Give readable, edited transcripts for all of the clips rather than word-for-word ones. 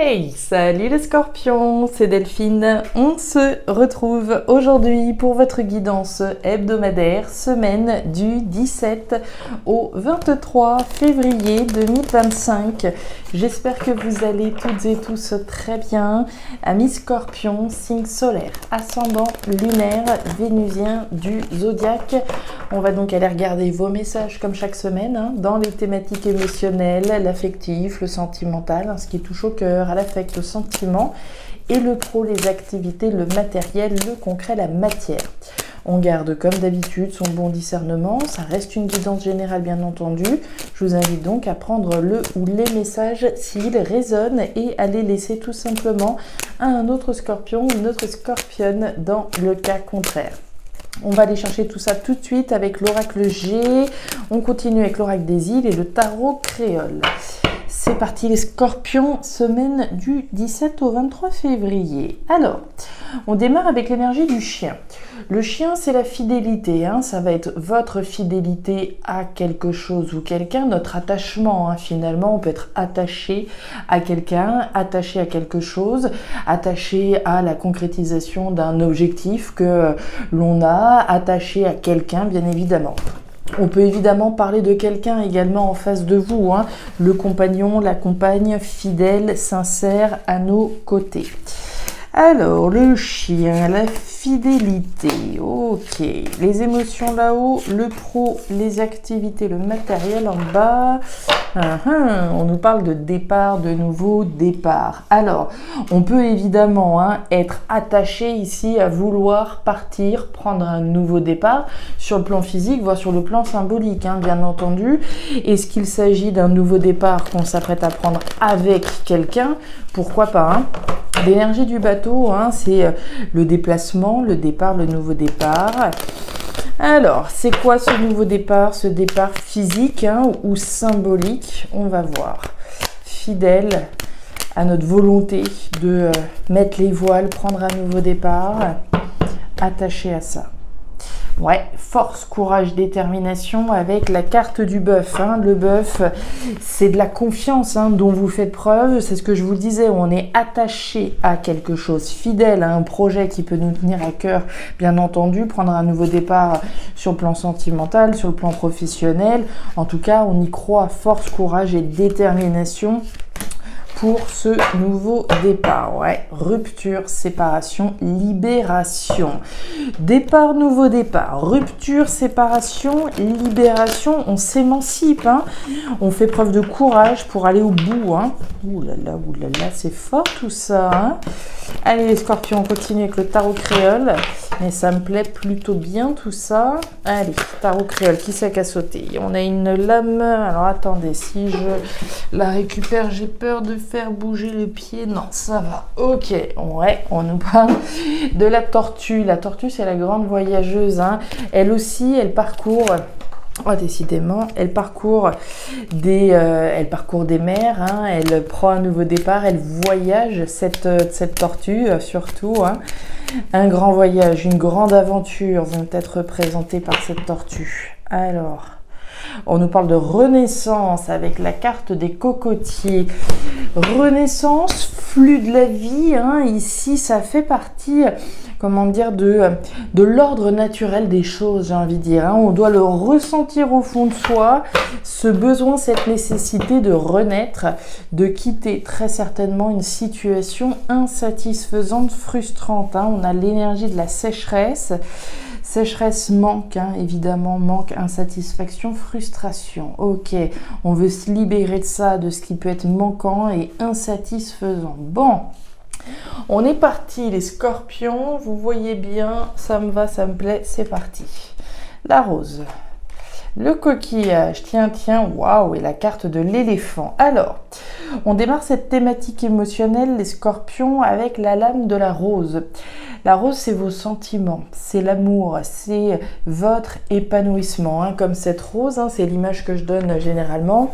Hey, salut les scorpions, c'est Delphine. On se retrouve aujourd'hui pour votre guidance hebdomadaire, semaine du 17 au 23 février 2025. J'espère que vous allez toutes et tous très bien. Amis scorpions, signe solaire, ascendant lunaire, vénusien du zodiaque. On va donc aller regarder vos messages comme chaque semaine dans les thématiques émotionnelles, l'affectif, le sentimental, ce qui touche au cœur, à l'affect, au sentiment, et le pro, les activités, le matériel, le concret, la matière. On garde comme d'habitude son bon discernement, ça reste une guidance générale bien entendu. Je vous invite donc à prendre le ou les messages s'ils résonnent et à les laisser tout simplement à un autre scorpion ou une autre scorpionne dans le cas contraire. On va aller chercher tout ça tout de suite avec l'oracle G. On continue avec l'oracle des îles et le tarot créole. C'est parti les scorpions, semaine du 17 au 23 février. Alors, on démarre avec l'énergie du chien. Le chien, c'est la fidélité. Ça va être votre fidélité à quelque chose ou quelqu'un, notre attachement. Finalement, on peut être attaché à quelqu'un, attaché à quelque chose, attaché à la concrétisation d'un objectif que l'on a, attaché à quelqu'un, bien évidemment. On peut évidemment parler de quelqu'un également en face de vous, le compagnon, la compagne, fidèle, sincère à nos côtés. Alors, le chien, la fidélité, ok. Les émotions là-haut, le pro, les activités, le matériel en bas. On nous parle de départ, de nouveau départ. Alors, on peut évidemment être attaché ici à vouloir partir, prendre un nouveau départ sur le plan physique, voire sur le plan symbolique, bien entendu. Est-ce qu'il s'agit d'un nouveau départ qu'on s'apprête à prendre avec quelqu'un? Pourquoi pas, L'énergie du bateau, c'est le déplacement, le départ, le nouveau départ. Alors, c'est quoi ce nouveau départ? Ce départ physique ou symbolique? On va voir. Fidèle à notre volonté de mettre les voiles, prendre un nouveau départ, attaché à ça. Ouais, force, courage, détermination avec la carte du bœuf. Le bœuf, c'est de la confiance dont vous faites preuve. C'est ce que je vous disais, on est attaché à quelque chose, fidèle à un projet qui peut nous tenir à cœur, bien entendu, prendre un nouveau départ sur le plan sentimental, sur le plan professionnel. En tout cas, on y croit, force, courage et détermination pour ce nouveau départ. Ouais, rupture, séparation, libération. Départ, nouveau départ. Rupture, séparation, libération. On s'émancipe. On fait preuve de courage pour aller au bout. Ouh là là, c'est fort tout ça. Allez les scorpions, on continue avec le tarot créole. Mais ça me plaît plutôt bien tout ça. Allez, tarot créole, qui c'est qu'à sauter? On a une lame. Alors attendez, si je la récupère, j'ai peur de faire bouger le pied. Non, ça va. Ok, ouais, on nous parle de la tortue. La tortue, c'est la grande voyageuse. Elle aussi, elle parcourt... Oh, décidément, elle parcourt des mers, elle prend un nouveau départ, elle voyage, cette tortue surtout. Un grand voyage, une grande aventure vont être représentées par cette tortue. Alors, on nous parle de renaissance avec la carte des cocotiers. Renaissance, flux de la vie, ici ça fait partie... de l'ordre naturel des choses, j'ai envie de dire. On doit le ressentir au fond de soi, ce besoin, cette nécessité de renaître, de quitter très certainement une situation insatisfaisante, frustrante. On a l'énergie de la sécheresse. Sécheresse, manque, évidemment, manque, insatisfaction, frustration. Ok, on veut se libérer de ça, de ce qui peut être manquant et insatisfaisant. Bon. On est parti les scorpions, vous voyez bien, ça me va, ça me plaît, c'est parti. La rose, le coquillage, tiens, waouh, et la carte de l'éléphant. Alors, on démarre cette thématique émotionnelle, les scorpions, avec la lame de la rose. La rose, c'est vos sentiments, c'est l'amour, c'est votre épanouissement. Comme cette rose, c'est l'image que je donne généralement.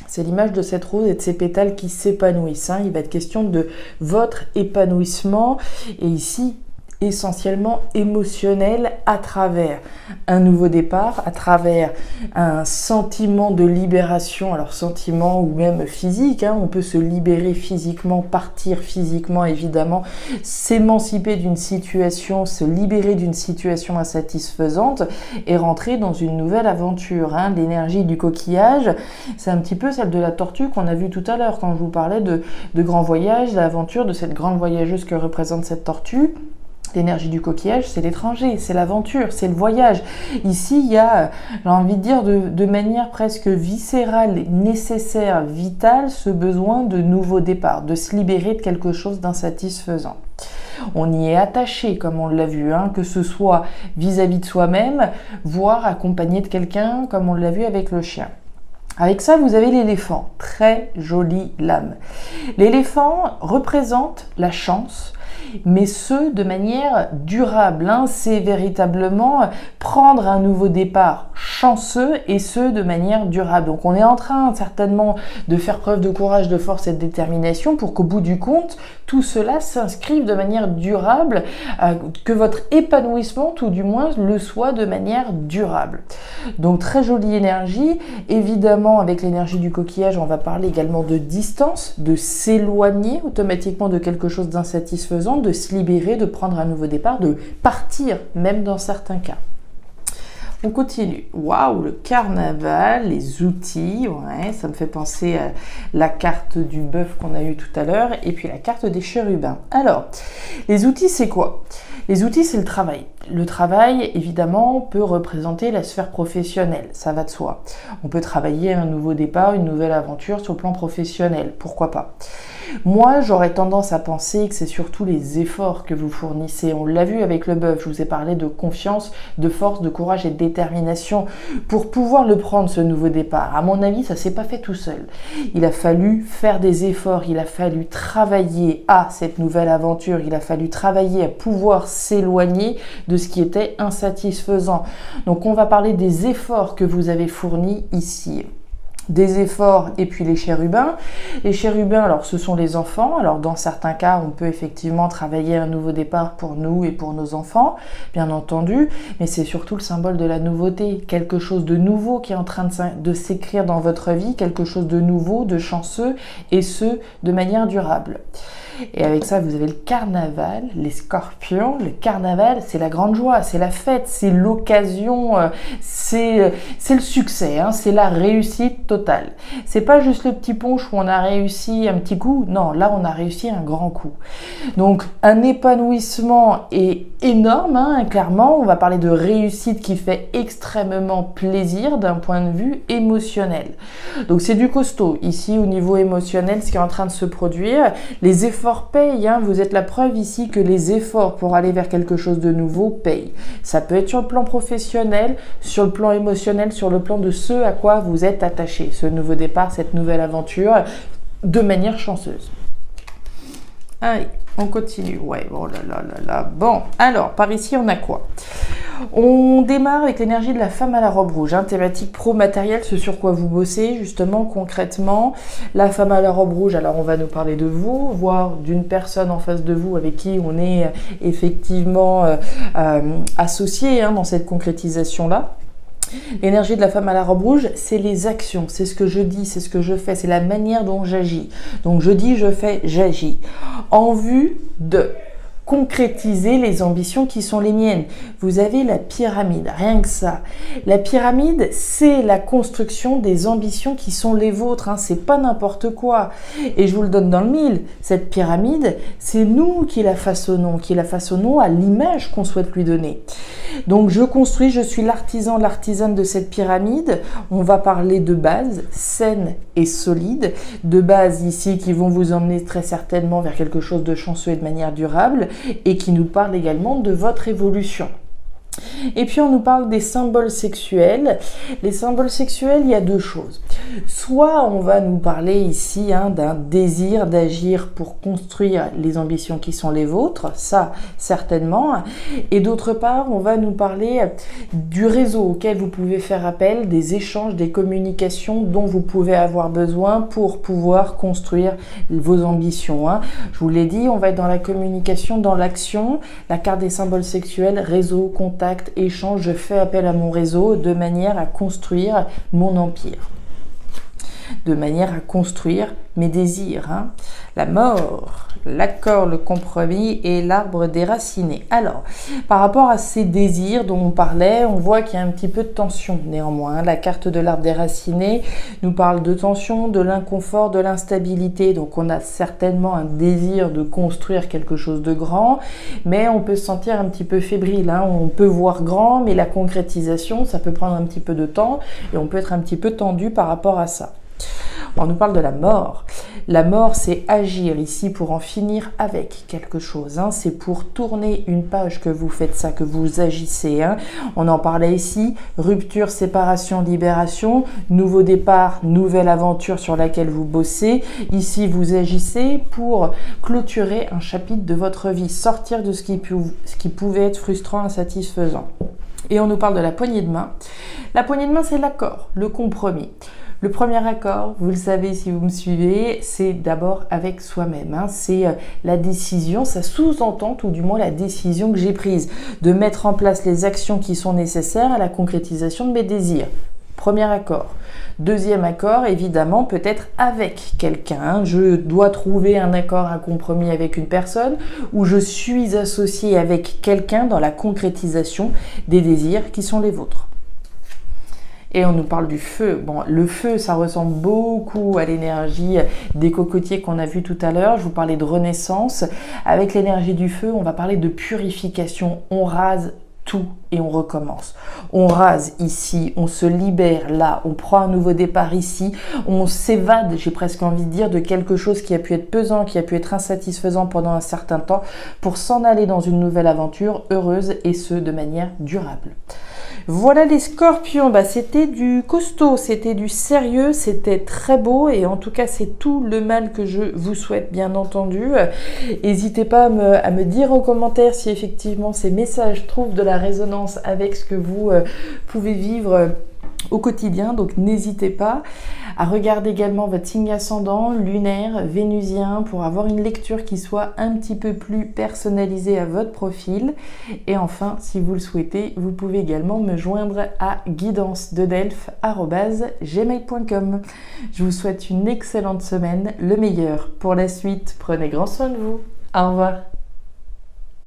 C'est l'image de cette rose et de ses pétales qui s'épanouissent. Il va être question de votre épanouissement. Et ici, essentiellement émotionnel à travers un nouveau départ, à travers un sentiment de libération, alors sentiment ou même physique, on peut se libérer physiquement, partir physiquement évidemment, s'émanciper d'une situation, se libérer d'une situation insatisfaisante et rentrer dans une nouvelle aventure. L'énergie du coquillage, c'est un petit peu celle de la tortue qu'on a vue tout à l'heure quand je vous parlais de grands voyages, l'aventure de cette grande voyageuse que représente cette tortue. L'énergie du coquillage, c'est l'étranger, c'est l'aventure, c'est le voyage. Ici, il y a, j'ai envie de dire, de manière presque viscérale, nécessaire, vitale, ce besoin de nouveau départ, de se libérer de quelque chose d'insatisfaisant. On y est attaché, comme on l'a vu, que ce soit vis-à-vis de soi-même, voire accompagné de quelqu'un, comme on l'a vu avec le chien. Avec ça, vous avez l'éléphant, très jolie lame. L'éléphant représente la chance, mais ce de manière durable. C'est véritablement prendre un nouveau départ chanceux et ce de manière durable. Donc on est en train certainement de faire preuve de courage, de force et de détermination pour qu'au bout du compte, tout cela s'inscrive de manière durable, que votre épanouissement, tout du moins, le soit de manière durable. Donc très jolie énergie. Évidemment, avec l'énergie du coquillage, on va parler également de distance, de s'éloigner automatiquement de quelque chose d'insatisfaisant, de se libérer, de prendre un nouveau départ, de partir, même dans certains cas. On continue. Waouh, le carnaval, les outils, ça me fait penser à la carte du bœuf qu'on a eu tout à l'heure et puis la carte des chérubins. Alors, les outils, c'est quoi? Les outils, c'est le travail. Le travail, évidemment, peut représenter la sphère professionnelle, ça va de soi. On peut travailler un nouveau départ, une nouvelle aventure sur le plan professionnel, pourquoi pas. Moi, j'aurais tendance à penser que c'est surtout les efforts que vous fournissez. On l'a vu avec le bœuf, je vous ai parlé de confiance, de force, de courage et de détermination pour pouvoir le prendre, ce nouveau départ. À mon avis, ça ne s'est pas fait tout seul. Il a fallu faire des efforts, il a fallu travailler à cette nouvelle aventure, il a fallu travailler à pouvoir s'éloigner de ce qui était insatisfaisant. Donc, on va parler des efforts que vous avez fournis ici. Des efforts et puis les chérubins. Les chérubins, alors ce sont les enfants. Alors dans certains cas, on peut effectivement travailler un nouveau départ pour nous et pour nos enfants, bien entendu, mais c'est surtout le symbole de la nouveauté, quelque chose de nouveau qui est en train de s'écrire dans votre vie, quelque chose de nouveau, de chanceux, et ce, de manière durable. Et avec ça, vous avez le carnaval, les scorpions. Le carnaval, c'est la grande joie, c'est la fête, c'est l'occasion, c'est le succès, c'est la réussite totale. C'est pas juste le petit punch où on a réussi un petit coup, non, là on a réussi un grand coup. Donc un épanouissement est énorme, clairement, on va parler de réussite qui fait extrêmement plaisir d'un point de vue émotionnel. Donc c'est du costaud, ici au niveau émotionnel, ce qui est en train de se produire, les efforts payent, vous êtes la preuve ici que les efforts pour aller vers quelque chose de nouveau payent. Ça peut être sur le plan professionnel, sur le plan émotionnel, sur le plan de ce à quoi vous êtes attaché, ce nouveau départ, cette nouvelle aventure, de manière chanceuse. Allez, on continue. Ouais, oh là là là là. Bon, alors, par ici, on a quoi? On démarre avec l'énergie de la femme à la robe rouge, thématique pro-matériel, ce sur quoi vous bossez, justement, concrètement. La femme à la robe rouge, alors on va nous parler de vous, voire d'une personne en face de vous avec qui on est effectivement associé dans cette concrétisation-là. L'énergie de la femme à la robe rouge, c'est les actions, c'est ce que je dis, c'est ce que je fais, c'est la manière dont j'agis. Donc je dis, je fais, j'agis. En vue de concrétiser les ambitions qui sont les miennes. Vous avez la pyramide, rien que ça. La pyramide, c'est la construction des ambitions qui sont les vôtres, c'est pas n'importe quoi. Et je vous le donne dans le mille, cette pyramide, c'est nous qui la façonnons à l'image qu'on souhaite lui donner. Donc je construis, je suis l'artisan, l'artisane de cette pyramide. On va parler de bases saines et solides, de bases ici qui vont vous emmener très certainement vers quelque chose de chanceux et de manière durable, et qui nous parle également de votre évolution. Et puis on nous parle des symboles sexuels. Les symboles sexuels, il y a deux choses. Soit on va nous parler ici d'un désir d'agir pour construire les ambitions qui sont les vôtres, ça certainement. Et d'autre part, on va nous parler du réseau auquel vous pouvez faire appel, des échanges, des communications dont vous pouvez avoir besoin pour pouvoir construire vos ambitions. Je vous l'ai dit, on va être dans la communication, dans l'action. La carte des symboles sexuels, réseau, contact, échange, je fais appel à mon réseau de manière à construire mon empire, de manière à construire mes désirs. La mort, l'accord, le compromis et l'arbre déraciné. Alors, par rapport à ces désirs dont on parlait, on voit qu'il y a un petit peu de tension néanmoins. La carte de l'arbre déraciné nous parle de tension, de l'inconfort, de l'instabilité. Donc on a certainement un désir de construire quelque chose de grand, mais on peut se sentir un petit peu fébrile. On peut voir grand, mais la concrétisation, ça peut prendre un petit peu de temps et on peut être un petit peu tendu par rapport à ça. On nous parle de la mort. La mort, c'est agir ici pour en finir avec quelque chose. C'est pour tourner une page que vous faites ça, que vous agissez. On en parlait ici. Rupture, séparation, libération. Nouveau départ, nouvelle aventure sur laquelle vous bossez. Ici, vous agissez pour clôturer un chapitre de votre vie. Sortir de ce qui pouvait être frustrant, insatisfaisant. Et on nous parle de la poignée de main. La poignée de main, c'est l'accord, le compromis. Le premier accord, vous le savez si vous me suivez, c'est d'abord avec soi-même. C'est la décision, ça sous-entend tout du moins la décision que j'ai prise de mettre en place les actions qui sont nécessaires à la concrétisation de mes désirs. Premier accord. Deuxième accord, évidemment, peut-être avec quelqu'un. Je dois trouver un accord, un compromis avec une personne ou je suis associé avec quelqu'un dans la concrétisation des désirs qui sont les vôtres. Et on nous parle du feu. Bon, le feu, ça ressemble beaucoup à l'énergie des cocotiers qu'on a vu tout à l'heure. Je vous parlais de renaissance. Avec l'énergie du feu, on va parler de purification. On rase tout et on recommence. On rase ici, on se libère là, on prend un nouveau départ ici, on s'évade, j'ai presque envie de dire, de quelque chose qui a pu être pesant, qui a pu être insatisfaisant pendant un certain temps pour s'en aller dans une nouvelle aventure heureuse et ce, de manière durable. Voilà les scorpions, c'était du costaud, c'était du sérieux, c'était très beau et en tout cas c'est tout le mal que je vous souhaite bien entendu. N'hésitez pas à me dire en commentaire si effectivement ces messages trouvent de la résonance avec ce que vous pouvez vivre au quotidien, donc n'hésitez pas à regarder également votre signe ascendant, lunaire, vénusien pour avoir une lecture qui soit un petit peu plus personnalisée à votre profil. Et enfin, si vous le souhaitez, vous pouvez également me joindre à guidancededelphes@gmail.com. Je vous souhaite une excellente semaine, le meilleur pour la suite. Prenez grand soin de vous. Au revoir.